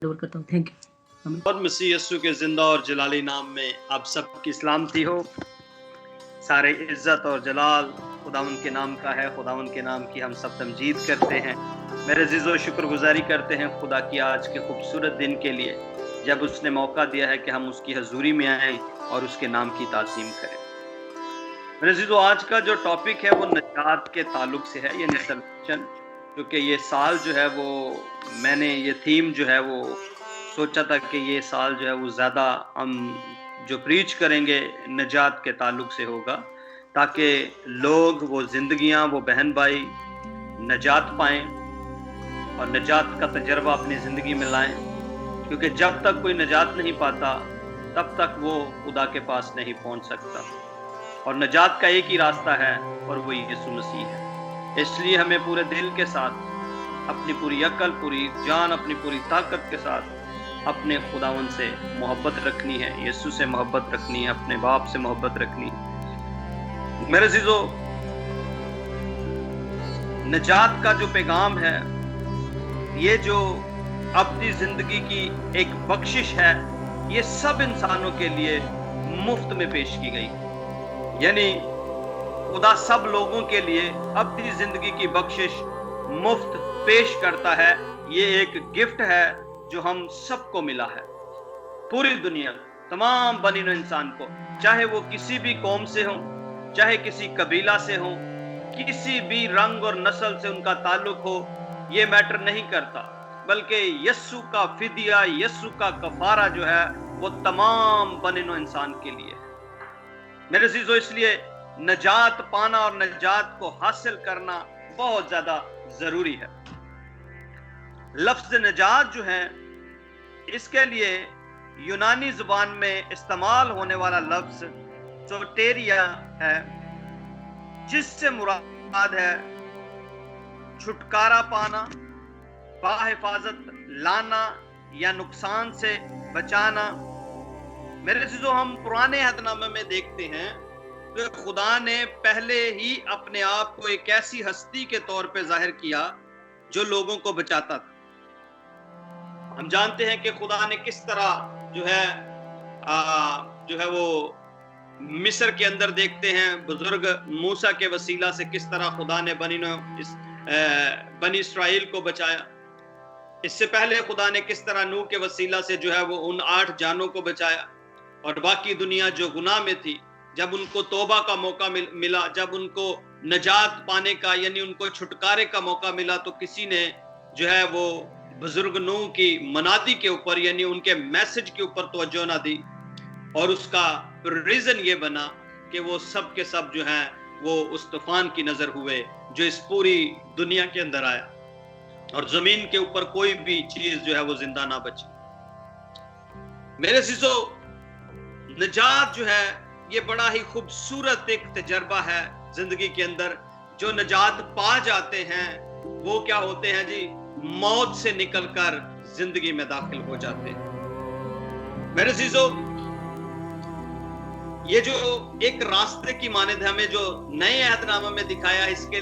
करता हूँ। Thank you. और मसीह यस्सु के जिंदा और जलाली नाम में आप सबकी सलामती हो। सारे इज्जत और जलाल खुदावन के नाम का है। खुदावन के नाम की हम सब तमजीद करते हैं। मेरे अज़ीज़ों, शुक्रगुजारी करते हैं खुदा की आज के खूबसूरत दिन के लिए, जब उसने मौका दिया है कि हम उसकी हजूरी में आएँ और उसके नाम की ताज़ीम करें। मेरे अज़ीज़ों, आज का जो टॉपिक है वो नजात के ताल्लुक से है, यानी सल्वेशन। क्योंकि ये साल जो है वो मैंने ये थीम जो है वो सोचा था कि ये साल जो है वो ज़्यादा हम जो प्रीच करेंगे नजात के ताल्लुक से होगा, ताकि लोग वो जिंदगियां, वो बहन भाई नजात पाएं और नजात का तजर्बा अपनी ज़िंदगी में लाएं। क्योंकि जब तक कोई नजात नहीं पाता तब तक वो खुदा के पास नहीं पहुंच सकता। और नजात का एक ही रास्ता है और वो यीशु मसीह है। इसलिए हमें पूरे दिल के साथ, अपनी पूरी अक्ल, पूरी जान, अपनी पूरी ताकत के साथ अपने खुदावन से मोहब्बत रखनी है, यीशु से मोहब्बत रखनी है, अपने बाप से मोहब्बत रखनी है। मेरे अज़ीज़ों, नजात का जो पैगाम है, ये जो अपनी जिंदगी की एक बख्शिश है, ये सब इंसानों के लिए मुफ्त में पेश की गई। यानी खुदा सब लोगों के लिए अपनी जिंदगी की बख्शिश मुफ्त पेश करता है। ये एक गिफ्ट है जो हम सबको मिला है, पूरी दुनिया, तमाम बनीनो इंसान को, चाहे वो किसी भी कौम से हो, चाहे किसी कबीला से हो, किसी भी रंग और नस्ल से उनका ताल्लुक हो, ये मैटर नहीं करता। बल्कि यस्सु का फिदिया, यस्सु का कफारा जो है वो तमाम बनीनो इंसान के लिए है। मेरे अज़ीज़ों, इसलिए नजात पाना और नजात को हासिल करना बहुत ज्यादा जरूरी है। लफ्ज नजात जो है, इसके लिए यूनानी जुबान में इस्तेमाल होने वाला लफ्ज सोटेरिया है, जिससे मुराद है छुटकारा पाना, बाहिफाजत लाना या नुकसान से बचाना। मेरे अज़ीज़ों, हम पुराने अहदनामे में देखते हैं कि खुदा ने पहले ही अपने आप को एक ऐसी हस्ती के तौर पे जाहिर किया जो लोगों को बचाता था। हम जानते हैं कि खुदा ने किस तरह जो है वो मिस्र के अंदर देखते हैं बुजुर्ग मूसा के वसीला से किस तरह खुदा ने बनी इस्राइल को बचाया। इससे पहले खुदा ने किस तरह नूह के वसीला से जो है वो उन 8 जानों को बचाया। और बाकी दुनिया जो गुनाह में थी, जब उनको तौबा का मौका मिला, जब उनको नजात पाने का यानी उनको छुटकारे का मौका मिला, तो किसी ने जो है वो बुजुर्ग नूह की मनादी के ऊपर यानी उनके मैसेज के ऊपर तवज्जो ना दी। और उसका रीजन ये बना कि वो सब के सब जो हैं वो उस तूफान की नजर हुए जो इस पूरी दुनिया के अंदर आया, और जमीन के ऊपर कोई भी चीज जो है वो जिंदा ना बची। मेरे अज़ीज़ों, नजात जो है ये बड़ा ही खूबसूरत एक तजर्बा है जिंदगी के अंदर। जो नजात पा जाते हैं वो क्या होते हैं जी, मौत से निकलकर जिंदगी में दाखिल हो जाते हैं। मेरे अज़ीज़ों, ये जो एक रास्ते की मानद हमें जो नए अहदनामे में दिखाया है, इसके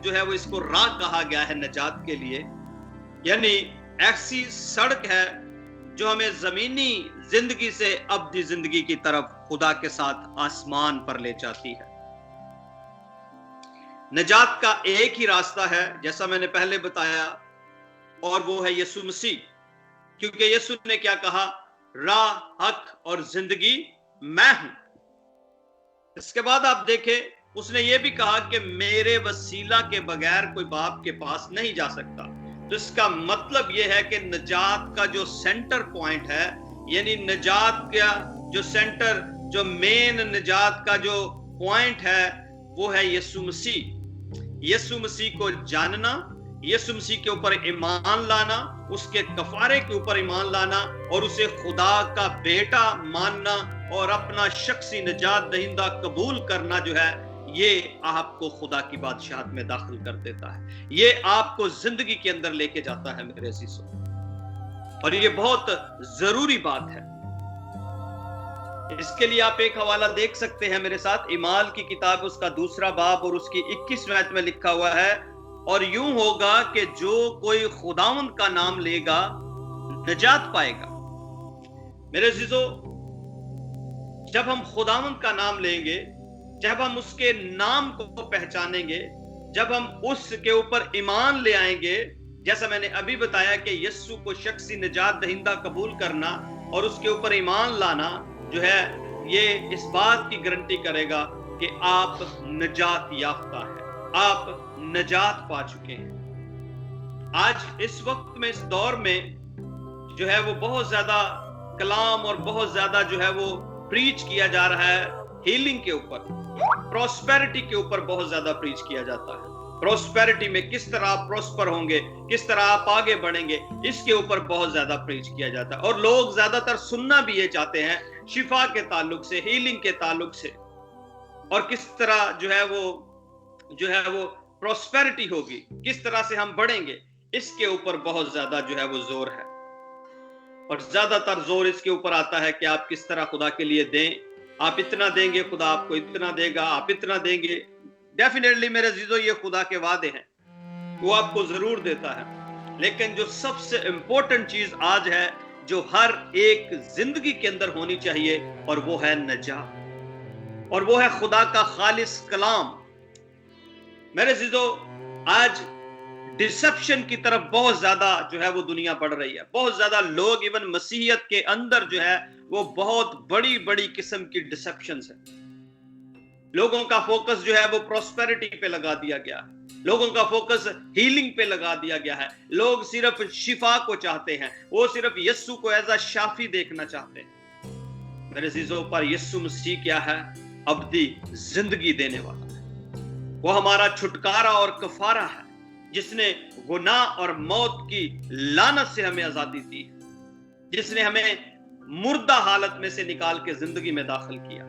जो है वो इसको राह कहा गया है नजात के लिए। यानी ऐसी सड़क है जो हमें जमीनी जिंदगी से अब्दी जिंदगी की तरफ खुदा के साथ आसमान पर ले जाती है। नजात का एक ही रास्ता है, जैसा मैंने पहले बताया, और वो है यीशु मसीह। क्योंकि यीशु ने क्या कहा, राह, हक और जिंदगी मैं हूं। इसके बाद आप देखें, उसने ये भी कहा कि मेरे वसीला के बगैर कोई बाप के पास नहीं जा सकता। तो इसका मतलब यह है कि नजात का जो सेंटर पॉइंट है, यानी नजात का जो सेंटर, जो मेन नजात का जो पॉइंट है, वो है यीशु मसीह। यीशु मसीह को जानना, यीशु मसीह के ऊपर ईमान लाना, उसके कफारे के ऊपर ईमान लाना और उसे खुदा का बेटा मानना और अपना शख्सी निजात दहिंदा कबूल करना जो है, ये आपको खुदा की बादशाहत में दाखिल कर देता है। ये आपको जिंदगी के अंदर लेके जाता है मेरे अज़ीज़ों, और ये बहुत जरूरी बात है। इसके लिए आप एक हवाला देख सकते हैं मेरे साथ, इमाल की किताब उसका 2 बाब और उसकी 21वीं आयत में लिखा हुआ है, और यूं होगा कि जो कोई खुदावंद का नाम लेगा नजात पाएगा। मेरे अजीजों, जब हम खुदावंद का नाम लेंगे, जब हम उसके नाम को पहचानेंगे, जब हम उसके ऊपर ईमान ले आएंगे, जैसा मैंने अभी बताया कि यीशु को शख्सी निजात दहिंदा कबूल करना और उसके ऊपर ईमान लाना जो है, ये इस बात की गारंटी करेगा कि आप निजात याफ्ता हैं, आप निजात पा चुके हैं। आज इस वक्त में, इस दौर में जो है वो बहुत ज्यादा कलाम और बहुत ज्यादा जो है वो प्रीच किया जा रहा है हीलिंग के ऊपर, प्रॉस्पेरिटी के ऊपर बहुत ज्यादा प्रीच किया जाता है। प्रॉस्पेरिटी में किस तरह आप प्रॉस्पर होंगे, किस तरह आप आगे बढ़ेंगे, इसके ऊपर बहुत ज्यादा प्रीच किया जाता है। और लोग ज्यादातर सुनना भी ये चाहते हैं शिफा के ताल्लुक से, हीलिंग के ताल्लुक से, और किस तरह जो है वो प्रॉस्पेरिटी होगी, किस तरह से हम बढ़ेंगे, इसके ऊपर बहुत ज्यादा जो है वो जोर है। और ज्यादातर जोर इसके ऊपर आता है कि आप किस तरह खुदा के लिए दें, आप इतना देंगे खुदा आपको इतना देगा, आप इतना देंगे। डेफिनेटली मेरे अजीजों, ये खुदा के वादे हैं, वो आपको जरूर देता है। लेकिन जो सबसे इंपॉर्टेंट चीज आज है, जो हर एक जिंदगी के अंदर होनी चाहिए, और वो है नजात, और वो है खुदा का खालिस कलाम। मेरे अजीजों, आज डिसेप्शन की तरफ बहुत ज्यादा जो है वो दुनिया बढ़ रही है। बहुत ज्यादा लोग, इवन मसीहियत के अंदर जो है वो बहुत बड़ी बड़ी किस्म की डिसेप्शंस है। लोगों का फोकस जो है वो प्रॉस्पेरिटी पे लगा दिया गया है, लोगों का फोकस हीलिंग पे लगा दिया गया है। लोग सिर्फ शिफा को चाहते हैं, वो सिर्फ यीशु को एज अ शाफी देखना चाहते हैं। मेरे अजीजों, पर यीशु मसीह क्या है? अब्दी जिंदगी देने वाला है। वो हमारा छुटकारा और कफारा है, जिसने गुनाह और मौत की लानत से हमें आजादी दी, जिसने हमें मुर्दा हालत में से निकाल के जिंदगी में दाखिल किया।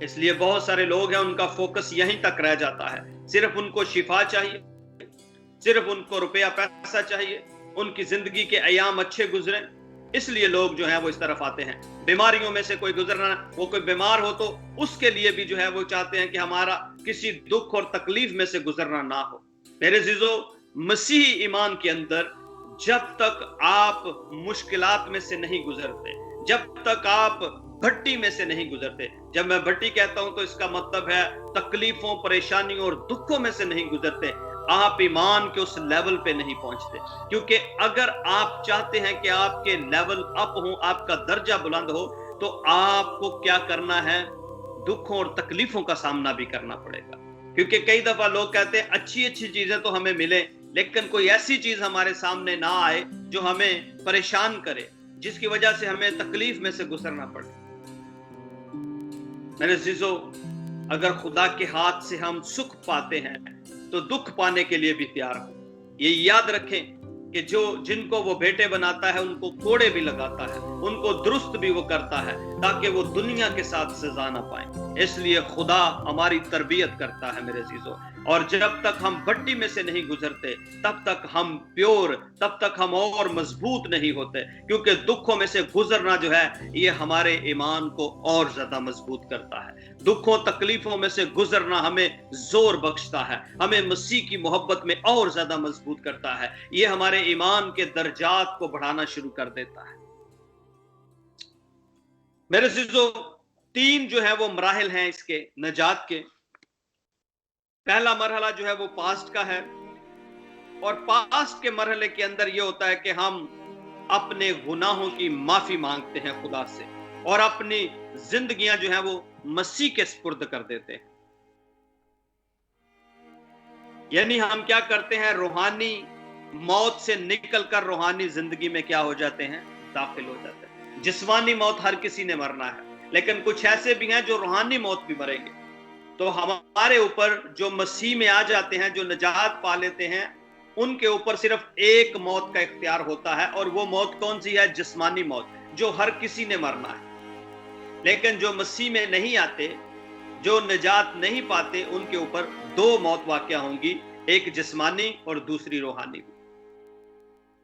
इसलिए बहुत सारे लोग हैं, उनका फोकस यहीं तक रह जाता है। सिर्फ उनको शिफा चाहिए, सिर्फ उनको रुपया पैसा चाहिए, उनकी जिंदगी के अयाम अच्छे गुजरे, इसलिए लोग जो है वो इस तरफ आते हैं। बीमारियों में से कोई गुजरना, वो कोई बीमार हो तो उसके लिए भी जो है वो चाहते हैं कि हमारा किसी दुख और तकलीफ में से गुजरना ना हो। मेरे अजीजों, मसीही ईमान के अंदर जब तक आप मुश्किलात में से नहीं गुजरते, जब तक आप भट्टी में से नहीं गुजरते, जब मैं भट्टी कहता हूं तो इसका मतलब है तकलीफों, परेशानियों और दुखों में से नहीं गुजरते, आप ईमान के उस लेवल पे नहीं पहुंचते। क्योंकि अगर आप चाहते हैं कि आपके लेवल अप हो, आपका दर्जा बुलंद हो, तो आपको क्या करना है? दुखों और तकलीफों का सामना भी करना पड़ेगा। क्योंकि कई दफा लोग कहते हैं अच्छी अच्छी चीजें तो हमें मिले, लेकिन कोई ऐसी चीज हमारे सामने ना आए जो हमें परेशान करे, जिसकी वजह से हमें तकलीफ में से गुजरना पड़े। मेरे अजीजों, अगर खुदा के हाथ से हम सुख पाते हैं तो दुख पाने के लिए भी तैयार हो। ये याद रखें कि जिनको वो बेटे बनाता है, उनको कोड़े भी लगाता है, उनको दुरुस्त भी वो करता है, ताकि वो दुनिया के साथ सजा ना पाए। इसलिए खुदा हमारी तरबियत करता है मेरे अजीजों। और जब तक हम भट्टी में से नहीं गुजरते, तब तक हम प्योर, तब तक हम और मजबूत नहीं होते। क्योंकि दुखों में से गुजरना जो है, ये हमारे ईमान को और ज्यादा मजबूत करता है। दुखों तकलीफों में से गुजरना हमें जोर बख्शता है, हमें मसीह की मोहब्बत में और ज्यादा मजबूत करता है। ये हमारे ईमान के दर्जात को बढ़ाना शुरू कर देता है। मेरे अजीजों, 3 जो है वो मराहिल हैं इसके नजात के। पहला मरहला जो है वो पास्ट का है, और पास्ट के मरहले के अंदर ये होता है कि हम अपने गुनाहों की माफी मांगते हैं खुदा से, और अपनी जिंदगियां जो है वो मसीह के सुपुर्द कर देते हैं। यानी हम क्या करते हैं? रूहानी मौत से निकलकर रूहानी जिंदगी में क्या हो जाते हैं? दाखिल हो जाते हैं। जिस्मानी मौत हर किसी ने मरना है, लेकिन कुछ ऐसे भी हैं जो रूहानी मौत भी मरेंगे। तो हमारे ऊपर जो मसीह में आ जाते हैं, जो निजात पा लेते हैं, उनके ऊपर सिर्फ एक मौत का इख्तियार होता है, और वो मौत कौन सी है? जिस्मानी मौत, जो हर किसी ने मरना है। लेकिन जो मसीह में नहीं आते, जो निजात नहीं पाते, उनके ऊपर 2 मौत वाक़या होंगी, एक जिस्मानी और दूसरी रूहानी।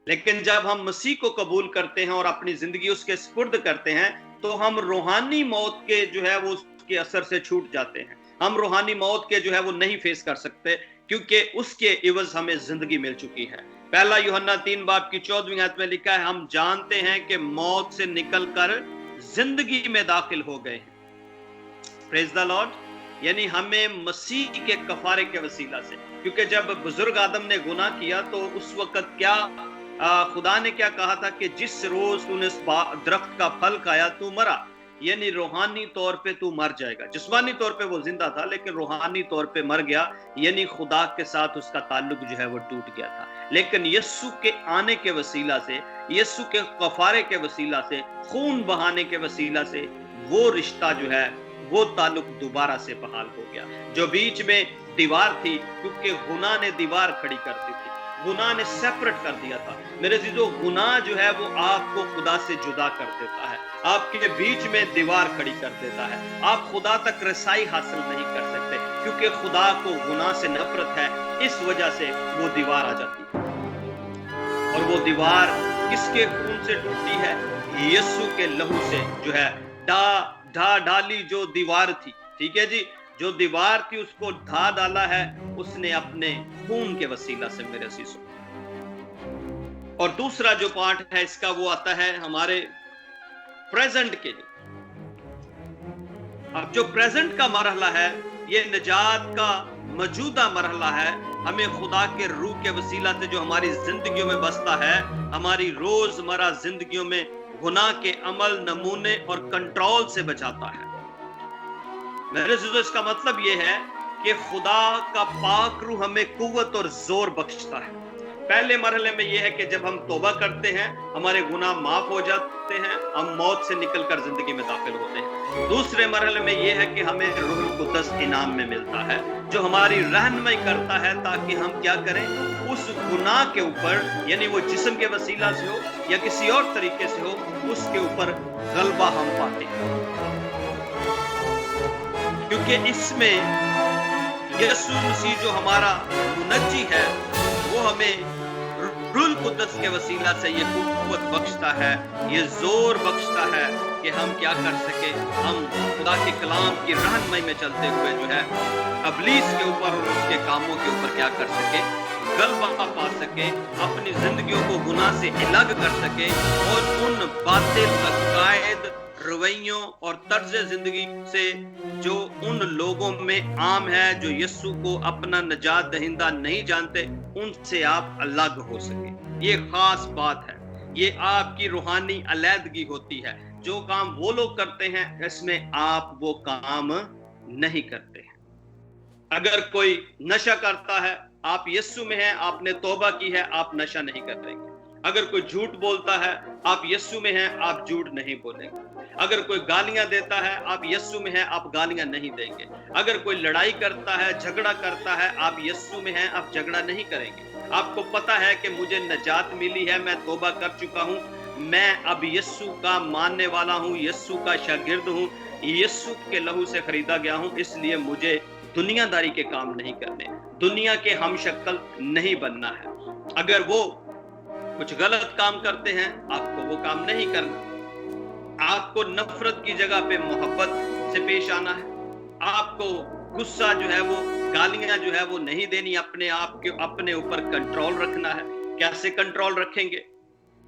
लेकिन जब हम मसीह को कबूल करते हैं और अपनी जिंदगी उसके सुपुर्द करते हैं, तो हम रूहानी मौत के जो है वो उसके असर से छूट जाते हैं। हम रूहानी मौत के जो है वो नहीं फेस कर सकते, क्योंकि उसके इवज हमें जिंदगी मिल चुकी है। पहला यूहन्ना 3 बाब की 14वीं आयत में लिखा है, हम जानते हैं कि मौत से निकलकर जिंदगी में दाखिल हो गए हैं। Praise the Lord. यानी हमें मसीह के कफारे के वसीला से, क्योंकि जब बुजुर्ग आदम ने गुनाह किया तो उस वक्त क्या खुदा ने क्या कहा था कि जिस रोज तूने इस दरख्त का फल खाया तू मरा, यानी रूहानी तौर पे तू मर जाएगा। जिस्मानी तौर पे वो जिंदा था लेकिन रूहानी तौर पे मर गया, यानी खुदा के साथ उसका ताल्लुक जो है वो टूट गया था। लेकिन यीशु के आने के वसीला से, यीशु के कफारे के वसीला से, खून बहाने के वसीला से वो रिश्ता जो है वो ताल्लुक दोबारा से बहाल हो गया। जो बीच में दीवार थी, क्योंकि गुनाह ने दीवार खड़ी कर दी थी, गुनाह ने सेपरेट कर दिया था। मेरे जीजो, गुनाह जो है वो आपको खुदा से जुदा कर देता है, आपके बीच में दीवार खड़ी कर देता है। आप खुदा तक रसाई हासिल नहीं कर सकते, क्योंकि खुदा को गुनाह से नफरत है। इस वजह से वो दीवार आ जाती है। और वो दीवार किसके खून से टूटी है? यीशु के लहू से, जो है ढाली जो दीवार थी, ठीक है जी, जो दीवार थी उसको ढा डाला है उसने अपने खून के वसीला से, मेरे अजीजों। और दूसरा जो पार्ट है इसका वो आता है हमारे प्रेजेंट के लिए। अब जो प्रेजेंट का मरहला है, ये निजात का मौजूदा मरहला है। हमें खुदा के रूह के वसीला से जो हमारी जिंदगियों में बसता है, हमारी रोजमर्रा जिंदगियों में गुनाह के अमल, नमूने और कंट्रोल से बचाता है। मेरे अजीजों, इसका मतलब यह है कि खुदा का पाक रूह हमें कुव्वत और जोर बख्शता है। पहले मरहले में यह है कि जब हम तौबा करते हैं हमारे गुनाह माफ हो जाते हैं, हम मौत से निकलकर जिंदगी में दाखिल होते हैं। दूसरे मरहले में यह है कि हमें रूहुल कुद्दस इनाम में मिलता है, जो हमारी रहनुमाई करता है ताकि हम क्या करें, उस गुनाह के ऊपर, यानी वो जिस्म के वसीला से हो या किसी और तरीके से हो, उसके ऊपर गलबा हम पाते हैं। क्योंकि इसमें यीशु मसीह जो हमारा मुनज्जी है वो हमें रूहुल कुद्दस के वसीला से ये कुव्वत बख्शता है, ये जोर बख्शता है कि हम क्या कर सके, हम खुदा के कलाम की रहनुमाई में चलते हुए जो है अबलीस के ऊपर और उसके कामों के ऊपर क्या कर सके, गलबा पा सके, अपनी जिंदगियों को गुनाह से अलग कर सके और उन बातिल अकायद, रवैयों और तर्ज जिंदगी से जो उन लोगों में आम है जो यीशु को अपना निजात दहिंदा नहीं जानते, उनसे आप अलग हो सके। ये खास बात है, ये आपकी रूहानी अलैदगी होती है। जो काम वो लोग करते हैं इसमें आप वो काम नहीं करते हैं। अगर कोई नशा करता है, आप यीशु में हैं, आपने तौबा की है, आप नशा नहीं करेंगे। अगर कोई झूठ बोलता है, आप यीशु में हैं, आप झूठ नहीं बोलेंगे। अगर कोई गालियां देता है, आप यीशु में हैं, आप गालियां नहीं देंगे। अगर कोई लड़ाई करता है, झगड़ा करता है, आप यीशु में हैं, आप झगड़ा नहीं करेंगे। आपको पता है कि मुझे निजात मिली है, मैं तौबा कर चुका हूं, मैं अब यीशु का मानने वाला हूं, यीशु का शागिर्द हूं, यीशु के लहू से खरीदा गया हूं, इसलिए मुझे दुनियादारी के काम नहीं करने, दुनिया के हम शक्ल नहीं बनना है। अगर वो कुछ गलत काम करते हैं, आपको वो काम नहीं करना। आपको नफरत की जगह पे मोहब्बत से पेश आना है। आपको गुस्सा जो है वो, गालियां जो है वो नहीं देनी, अपने आप के अपने ऊपर कंट्रोल रखना है। कैसे कंट्रोल रखेंगे?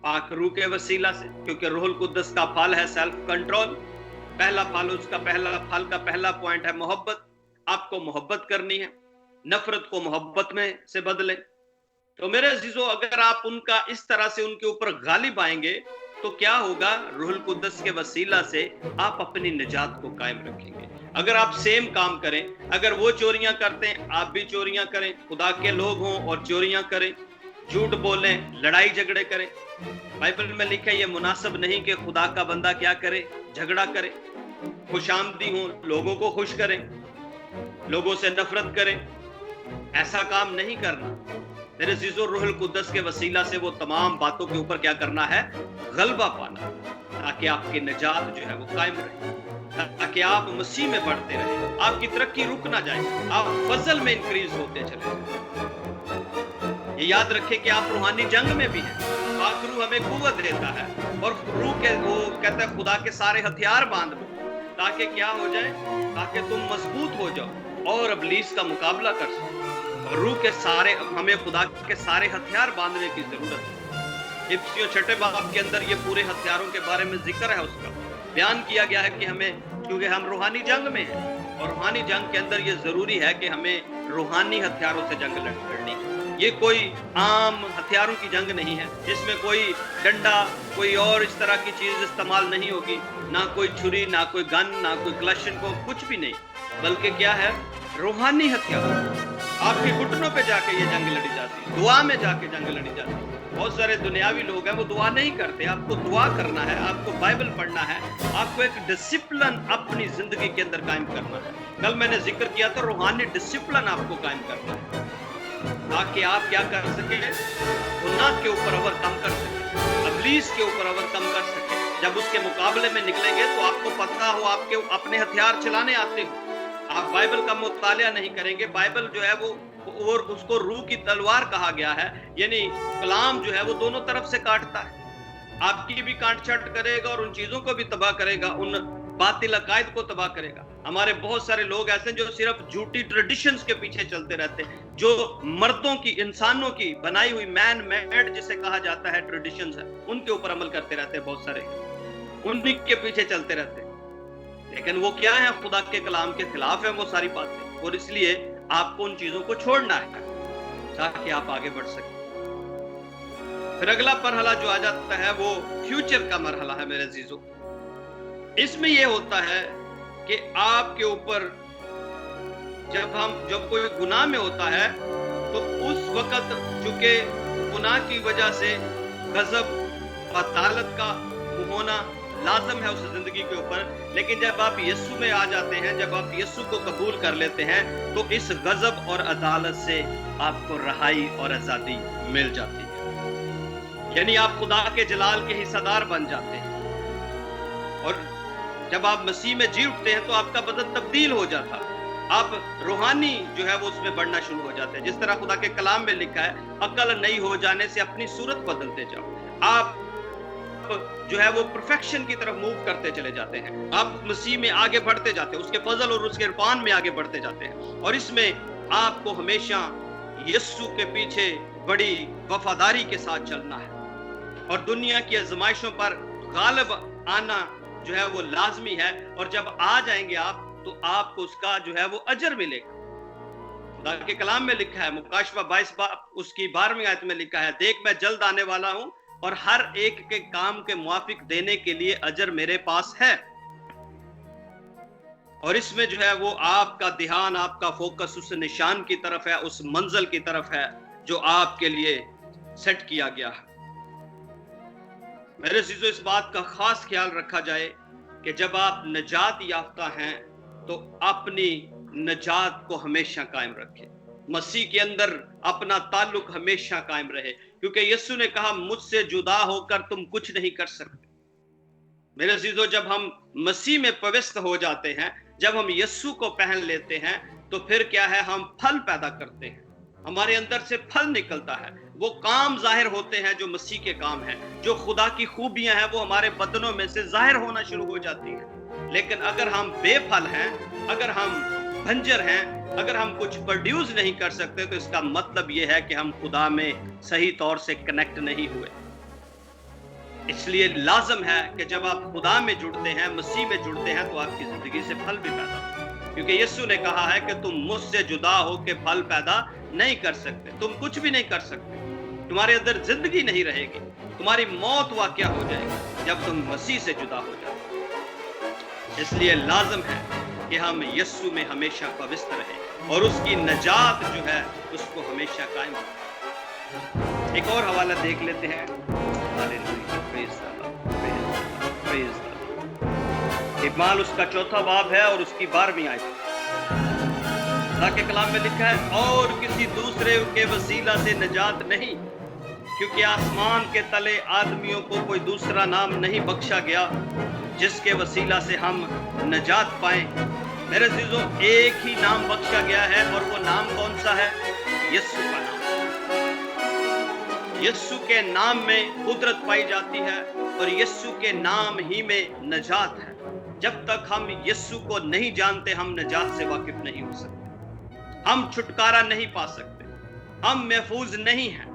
पाक रूह के वसीला से, क्योंकि रूहुल कुद्दस का फल है सेल्फ कंट्रोल। पहला फल, उसका पहला फल का पहला पॉइंट है मोहब्बत। आपको मोहब्बत करनी है, नफरत को मोहब्बत में से बदलें। तो मेरे अजीजों, अगर आप उनका इस तरह से उनके ऊपर गालिब आएंगे तो क्या होगा? रूहुल कुद्दस के वसीला से आप अपनी निजात को कायम रखेंगे। अगर आप सेम काम करें, अगर वो चोरियां करते हैं आप भी चोरियां करें, खुदा के लोग हों और चोरियां करें, झूठ बोलें, लड़ाई झगड़े करें, बाइबल में लिखा है ये मुनासिब नहीं कि खुदा का बंदा क्या करे, झगड़ा करे। खुशामदी हो, लोगों को खुश करें, लोगों से नफरत करें, ऐसा काम नहीं करना। मेरे अजीजों, रूहुल कुद्दस के वसीला से वो तमाम बातों के ऊपर क्या करना है? गलबा पाना, ताकि आपकी निजात जो है वो कायम रहे, ताकि आप मसीह में बढ़ते रहे, आपकी तरक्की रुक ना जाए, आप फजल में इंक्रीज होते चले जाए। ये याद रखें कि आप रूहानी जंग में भी हैं। पाक रूह हमें कुव्वत देता है और रूह के वो कहता है खुदा के सारे हथियार बांध लो, ताकि क्या हो जाए? ताकि तुम मजबूत हो जाओ और इब्लीस का मुकाबला कर सको। और रूह के सारे, हमें खुदा के सारे हथियार बांधने की जरूरत है। इफिसियों 6 बाब के अंदर ये पूरे हथियारों के बारे में जिक्र है, उसका बयान किया गया है कि हमें, क्योंकि हम रूहानी जंग में हैं और रूहानी जंग के अंदर ये जरूरी है कि हमें रूहानी हथियारों से जंग लड़नी। ये कोई आम हथियारों की जंग नहीं है, इसमें कोई डंडा, कोई और इस तरह की चीज इस्तेमाल नहीं होगी, ना कोई छुरी, ना कोई गन, ना कोई क्लशनकोव, कुछ भी नहीं, बल्कि क्या है, रूहानी हथियार। आपके घुटनों पे जाके ये जंग लड़ी जाती है, दुआ में जाके जंग लड़ी जाती है। बहुत सारे दुनियावी लोग हैं, वो दुआ नहीं करते। आपको दुआ करना है, आपको बाइबल पढ़ना है, आपको एक डिसिप्लिन अपनी जिंदगी के अंदर कायम करना है। कल मैंने जिक्र किया था, रूहानी डिसिप्लिन आपको कायम करना है ताकि आप क्या कर सके, गुनाह के ऊपर ओवरकम कर सके, इब्लीस के ऊपर ओवरकम कर सके। जब उसके मुकाबले में निकलेंगे तो आपको पता हो, आपके अपने हथियार चलाने आते हो। आप बाइबल का मुतालिया नहीं करेंगे, बाइबल जो है वो, और उसको रूह की तलवार कहा गया है, यानी कलाम जो है वो दोनों तरफ से काटता है। आपकी भी काट छाट करेगा और उन चीजों को भी तबाह करेगा, उन बातिल अकायद को तबाह करेगा। हमारे बहुत सारे लोग ऐसे हैं जो सिर्फ झूठी ट्रेडिशंस के पीछे चलते रहते हैं, जो मर्दों की, इंसानों की बनाई हुई, मैन मेड जिसे कहा जाता है, ट्रेडिशंस है, उनके ऊपर अमल करते रहते हैं। बहुत सारे उन्हीं के पीछे चलते रहते हैं, लेकिन वो क्या है, खुदा के कलाम के खिलाफ है वो सारी बातें, और इसलिए आपको उन चीजों को छोड़ना है ताकि आप आगे बढ़ सकें। फिर अगला मरहला जो आ जाता है वो फ्यूचर का मरहला है मेरे अजीजों। इसमें यह होता है कि आपके ऊपर जब कोई गुनाह में होता है तो उस वक्त चूंकि गुनाह की वजह से गजब व अदालत का होना लाजम है उस जिंदगी के ऊपर, लेकिन जब आप यीशु में आ जाते हैं, जब आप यीशु को कबूल कर लेते हैं, तो इस गजब और अदालत से आपको रहाई और आजादी मिल जाती है। यानी आप खुदा के जलाल के हिस्सेदार बन जाते हैं, और जब आप मसीह में जी उठते हैं तो आपका बदन तब्दील हो जाता है। आप रूहानी जो है वो उसमें बढ़ना शुरू हो जाते हैं। जिस तरह खुदा के कलाम में लिखा है, अकल नहीं हो जाने से अपनी सूरत बदलते जाओ। आप जो है वो परफेक्शन की तरफ मूव करते चले जाते हैं, आप मसीह में आगे बढ़ते जाते हैं, उसके फजल और उसके इरफान में आगे बढ़ते जाते हैं। और इसमें आपको हमेशा यीशु के पीछे बड़ी वफादारी के साथ चलना है, और दुनिया की आजमाइशों पर गालिब आना जो है वो लाजमी है। और जब आ जाएंगे आप, तो आपको उसका जो है वो अजर मिलेगा। खुदा के कलाम में लिखा है, मुकाशवा 22 उसकी 12वीं आयत में लिखा है, देख मैं जल्द आने वाला हूं और हर एक के काम के मुआफिक देने के लिए अजर मेरे पास है। और इसमें जो है वो आपका ध्यान, आपका फोकस उस निशान की तरफ है, उस मंजिल की तरफ है जो आपके लिए सेट किया गया है। मेरे अज़ीज़ों, इस बात का खास ख्याल रखा जाए कि जब आप नजात याफ्ता हैं तो अपनी नजात को हमेशा कायम रखें, मसीह के अंदर अपना ताल्लुक हमेशा कायम रहे, क्योंकि यीशु ने कहा, मुझसे जुदा होकर तुम कुछ नहीं कर सकते। मेरे अजीजों, जब हम मसीह में पवित्र हो जाते हैं, जब हम यीशु को पहन लेते हैं, तो फिर क्या है, हम फल पैदा करते हैं, हमारे अंदर से फल निकलता है, वो काम जाहिर होते हैं जो मसीह के काम हैं, जो खुदा की खूबियां हैं वो हमारे बदनों में से जाहिर होना शुरू हो जाती हैं। लेकिन अगर हम बेफल हैं, अगर हम भंजर हैं, अगर हम कुछ प्रोड्यूस नहीं कर सकते, तो इसका मतलब यह है कि हम खुदा में सही तौर से कनेक्ट नहीं हुए। इसलिए लाजम है कि जब आप खुदा में जुड़ते हैं, मसीह में जुड़ते हैं, तो आपकी जिंदगी से फल भी पैदा होते हैं, क्योंकि यीशु ने कहा है कि तुम मुझसे जुदा हो के फल पैदा नहीं कर सकते, तुम कुछ भी नहीं कर सकते, तुम्हारे अंदर जिंदगी नहीं रहेगी, तुम्हारी मौत वाक़या हो जाएगी जब तुम मसीह से जुदा हो जाओ। इसलिए लाजम है कि हम यीशु में हमेशा पवित्र रहें और उसकी नजात जो है उसको हमेशा कायम रखें। एक और हवाला देख लेते हैं, इकमाल उसका 4वां बाब है और उसकी 12वीं आयत। खुदा के कलाम में लिखा है, और किसी दूसरे के वसीला से नजात नहीं, क्योंकि आसमान के तले आदमियों को कोई दूसरा नाम नहीं बख्शा गया जिसके वसीला से हम नजात पाएं। मेरे अज़ीज़ों, एक ही नाम बख्शा गया है, और वो नाम कौन सा है? यीशु का नाम। यीशु के नाम में कुदरत पाई जाती है और यीशु के नाम ही में नजात है। जब तक हम यीशु को नहीं जानते, हम नजात से वाकिफ नहीं हो सकते, हम छुटकारा नहीं पा सकते। हम महफूज नहीं हैं।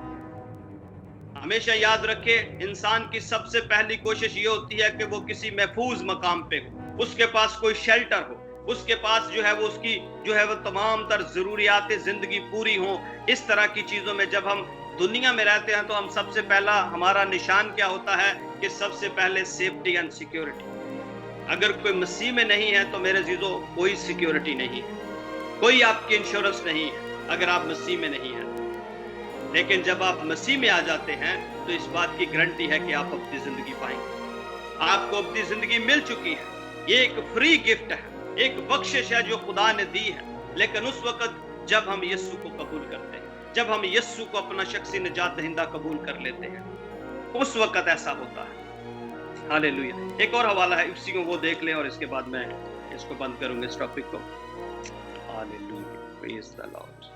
हमेशा याद रखे, इंसान की सबसे पहली कोशिश ये होती है कि वो किसी महफूज मकाम पे हो, उसके पास कोई शेल्टर हो, उसके पास जो है वो उसकी जो है वो तमाम तर जरूरियात जिंदगी पूरी हो। इस तरह की चीजों में जब हम दुनिया में रहते हैं तो हम सबसे पहला हमारा निशान क्या होता है कि सबसे पहले सेफ्टी एंड सिक्योरिटी। अगर कोई मसीह में नहीं है तो मेरे अजीजों कोई सिक्योरिटी नहीं है, कोई आपकी इंश्योरेंस नहीं है अगर आप मसीह में नहीं हैं। लेकिन जब आप मसीह में आ जाते हैं तो इस बात की गारंटी है कि आप अपनी जिंदगी पाएंगे। आपको अपनी जिंदगी मिल चुकी है, ये एक फ्री गिफ्ट है, एक बख्शिश है जो खुदा ने दी है। लेकिन उस वक्त जब हम यीशु को कबूल करते हैं, जब हम यीशु को अपना शख्सी निजात दहिंदा कबूल कर लेते हैं, उस वक्त ऐसा होता है। हालेलुया। एक और हवाला है, इसी को वो देख लें और इसके बाद मैं इसको बंद करूंगा इस टॉपिक को। Hallelujah, praise the Lord.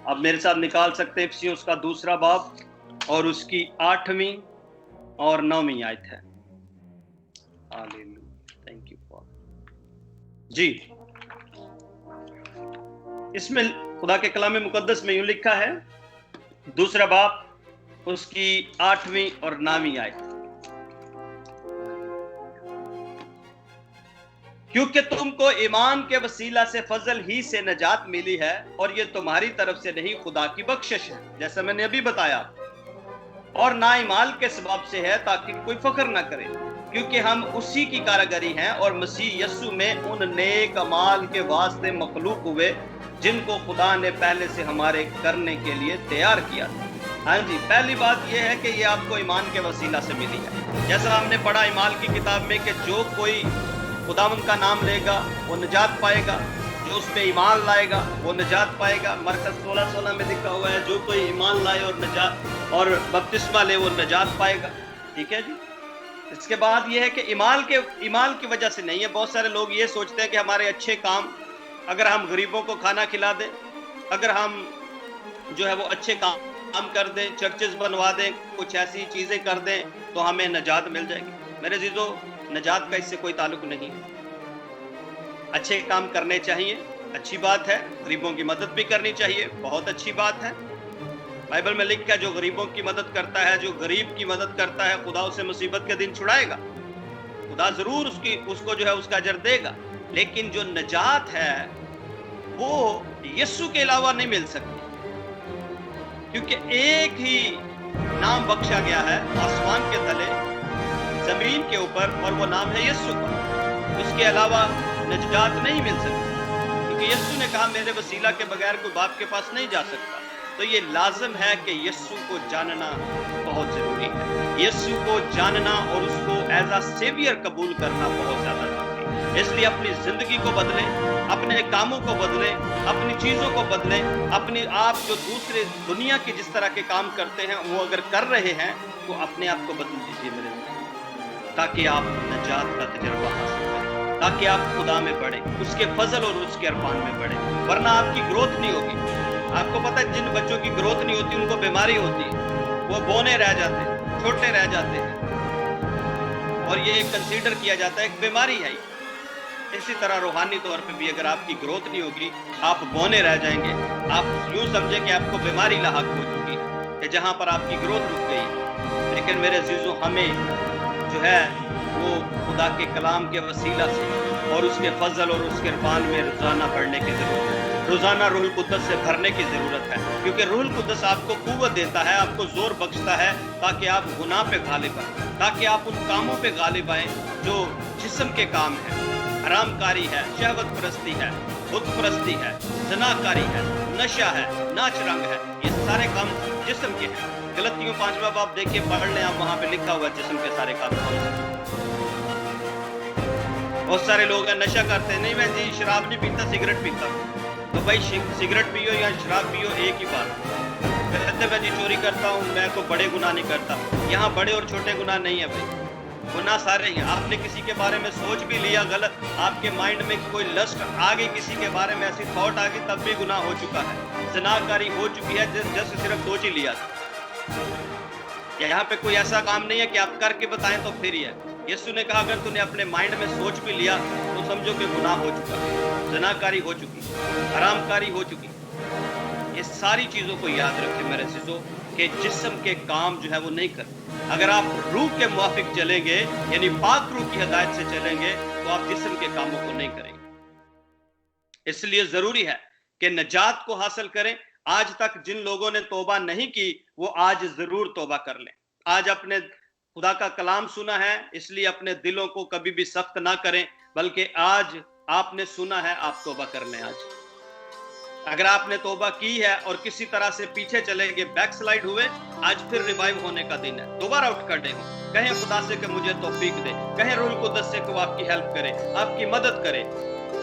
आप मेरे साथ निकाल सकते हैं इफिसियों उसका 2 बाब और उसकी 8वीं और 9वीं आयत है। हालेलुया, थैंक यू फॉर जी। इसमें खुदा के कलाम मुकद्दस में यूं लिखा है, 2 बाब उसकी 8वीं और 9वीं आयत, क्योंकि तुमको ईमान के वसीला से फजल ही से नजात मिली है और ये तुम्हारी तरफ से नहीं, खुदा की बख्शिश है, जैसा मैंने अभी बताया, और ना इमाल के सबब से है ताकि कोई फख्र ना करे, क्योंकि हम उसी की कारीगरी हैं और मसीह यस्सु में उन नेक अमाल के वास्ते मखलूक हुए जिनको खुदा ने पहले से हमारे करने के लिए तैयार किया था। हाँ जी, पहली बात यह है कि ये आपको ईमान के वसीला से मिली है। जैसा हमने पढ़ा ईमाल की किताब में कि जो कोई खुदावंद का नाम लेगा वो निजात पाएगा, जो उस पे ईमान लाएगा वो निजात पाएगा। मरकज 16:16 में लिखा हुआ है, जो कोई ईमान लाए और निजात और बपतिस्मा ले वो निजात पाएगा। ठीक है जी। इसके बाद ये है कि ईमान की वजह से नहीं है। बहुत सारे लोग ये सोचते हैं कि हमारे अच्छे काम, अगर हम गरीबों को खाना खिला दें, अगर हम जो है वो अच्छे काम कर दें, चर्चेस बनवा दें, कुछ ऐसी चीजें कर दें तो हमें निजात मिल जाएगी। मेरे जीजों, निजात का इससे कोई ताल्लुक नहीं है। अच्छे काम करने चाहिए, अच्छी बात है, गरीबों की मदद भी करनी चाहिए, बहुत अच्छी बात है। बाइबल में लिखा है, जो गरीबों की मदद करता है, जो गरीब की मदद करता है, खुदा उसे मुसीबत के दिन छुड़ाएगा, खुदा जरूर उसको जो है उसका अजर देगा। लेकिन जो निजात है वो यीशु के अलावा नहीं मिल सकती, क्योंकि एक ही नाम बख्शा गया है आसमान के तले, जमीन के ऊपर, और वो नाम है यीशु का। उसके अलावा निजात नहीं मिल सकती, क्योंकि यीशु ने कहा मेरे वसीला के बगैर कोई बाप के पास नहीं जा सकता। तो ये लाजिम है कि यीशु को जानना बहुत जरूरी है। यीशु को जानना और उसको एज अ सेवियर कबूल करना बहुत ज्यादा जरूरी है। इसलिए अपनी जिंदगी को बदलें, अपने कामों को बदलें, अपनी चीजों को बदलें। अपनी आप जो दूसरे दुनिया के जिस तरह के काम करते हैं वो अगर कर रहे हैं तो अपने आप को बदल दीजिए मेरे, ताकि आप निजात का तजुर्बा हासिल करें, ताकि आप खुदा में बढ़े, उसके फजल और उसके अरफान में बढ़े। वरना आपकी ग्रोथ नहीं होगी। आपको पता है, जिन बच्चों की ग्रोथ नहीं होती उनको बीमारी होती है, वो बौने रह जाते हैं, छोटे रह जाते हैं, और ये कंसीडर किया जाता है एक बीमारी है। इसी तरह रूहानी तौर पे भी अगर आपकी ग्रोथ नहीं होगी, आप बौने रह जाएंगे। आप यूं समझे कि आपको बीमारी लाहक हो चुकी है कि जहां पर आपकी ग्रोथ रुक गई। लेकिन मेरे अजीजों, हमें जो है वो खुदा के कलाम के वसीला से और उसके फजल और उसके इरफान में रोजाना पढ़ने की जरूरत है। रोजाना रूहुल कुद्दस से भरने की जरूरत है, क्योंकि रूहुल कुद्दस आपको कुव्वत देता है, आपको जोर बख्शता है, ताकि आप गुनाह पे गालिब आए, ताकि आप उन कामों पे गालिब आए जो जिस्म के काम है, हरामकारी है, शहवत परस्ती है, बुत परस्ती है, जनाकारी है, नशा है, नाच रंग है। ये सारे काम जिस्म के हैं। गलतियों 5वां बाब देखिए, पढ़ लें आप, वहां पे लिखा हुआ जिस्म के सारे काम। बहुत सारे लोग हैं नशा करते हैं, नहीं मैं जी शराब नहीं पीता, सिगरेट पीता। तो भाई सिगरेट पियो या शराब पियो एक ही बात। कहते मैं जी चोरी करता हूँ, मैं कोई बड़े गुनाह नहीं करता। यहाँ बड़े और छोटे गुनाह नहीं है भाई, गुनाह सारे ही। आपने किसी के बारे में सोच भी लिया गलत, आपके माइंड में कोई लस्ट आ गई, किसी के बारे में ऐसी थॉट आ गई, तब भी गुनाह हो चुका है, ज़नाकारी हो चुकी है, जस्ट सिर्फ सोच ही लिया था। यहाँ पे कोई ऐसा काम नहीं है कि आप करके बताएं तो फिर ही है। यीशु ने कहा अगर तूने अपने माइंड में सोच भी लिया तो समझो कि गुनाह हो चुका है, जनाकारी हो चुकी, हरामकारी हो चुकी। ये सारी चीजों को याद रखें मेरे अज़ीज़ों कि जिस्म के काम जो है वो नहीं करते। अगर आप रूह के मुवाफिक चलेंगे, यानी पाक रूह की हिदायत से चलेंगे, तो आप जिस्म के कामों को नहीं करेंगे। इसलिए जरूरी है कि नजात को हासिल करें। आज तक जिन लोगों ने तौबा नहीं की, वो आज जरूर तौबा कर लें। आज अपने खुदा का कलाम सुना है, इसलिए अपने दिलों को कभी भी सख्त ना करें, बल्कि आज आपने सुना है, आप तौबा कर लें। आज अगर आपने तौबा की है और किसी तरह से पीछे चले गए, बैकस्लाइड हुए, आज फिर रिवाइव होने का दिन है। दोबारा उठ कर देखो, कहें खुदा से कि मुझे तौफीक दे, कहें रूह कुद्दस से कि वो आपकी हेल्प करे, आपकी मदद करे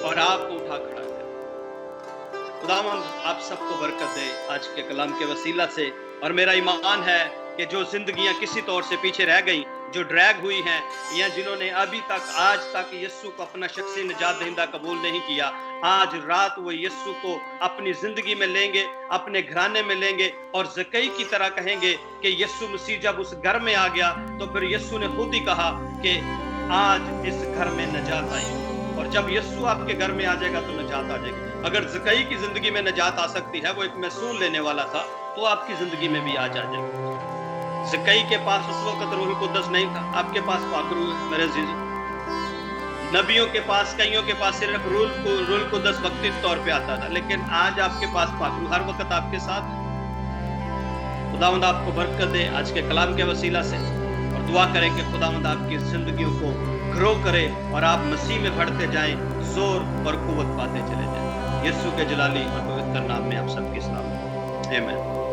और आपको उठा खड़ा करे। खुदावंद आप सबको बरकत दे आज के कलाम के वसीला से। और मेरा ईमान है कि जो जिंदगियां किसी तौर से पीछे रह गई, जो ड्रैग हुई हैं, या जिन्होंने अभी तक आज तक यीशु को अपना शख्सी निजात दहिंदा कबूल नहीं किया, आज रात वो यीशु को अपनी जिंदगी में लेंगे, अपने घराने में लेंगे और ज़कई की तरह कहेंगे कि यीशु मसीह जब उस घर में आ गया तो फिर यीशु ने खुद ही कहा कि आज इस घर में नजात आई। और जब यीशु आपके घर में आ जाएगा तो नजात आ जाएगी। अगर ज़कई की जिंदगी में नजात आ सकती है, वो एक महसूल लेने वाला था, तो आपकी जिंदगी में भी आज आ जाएगी। ज़कई के पास उस वक्त रूह कुद्दस नहीं था, आपके पास पाक रूह है मेरे अज़ीज़। नबियों के पास, कईयों के पास सिर्फ रूह कुद्दस वक्ती तौर पे आता था, लेकिन आज आपके पास पाक रूह हर वक्त आपके साथ। खुदावंद आपको बरकत दे आज के कलाम के वसीला से, और दुआ करें कि खुदावंद आपकी जिंदगियों को ग्रो करे और आप मसीह में बढ़ते जाएं, जोर और कुव्वत पाते चले जाएं। यीशु के जलाली और पवित्र नाम में आप सबकी सलाम। आमीन।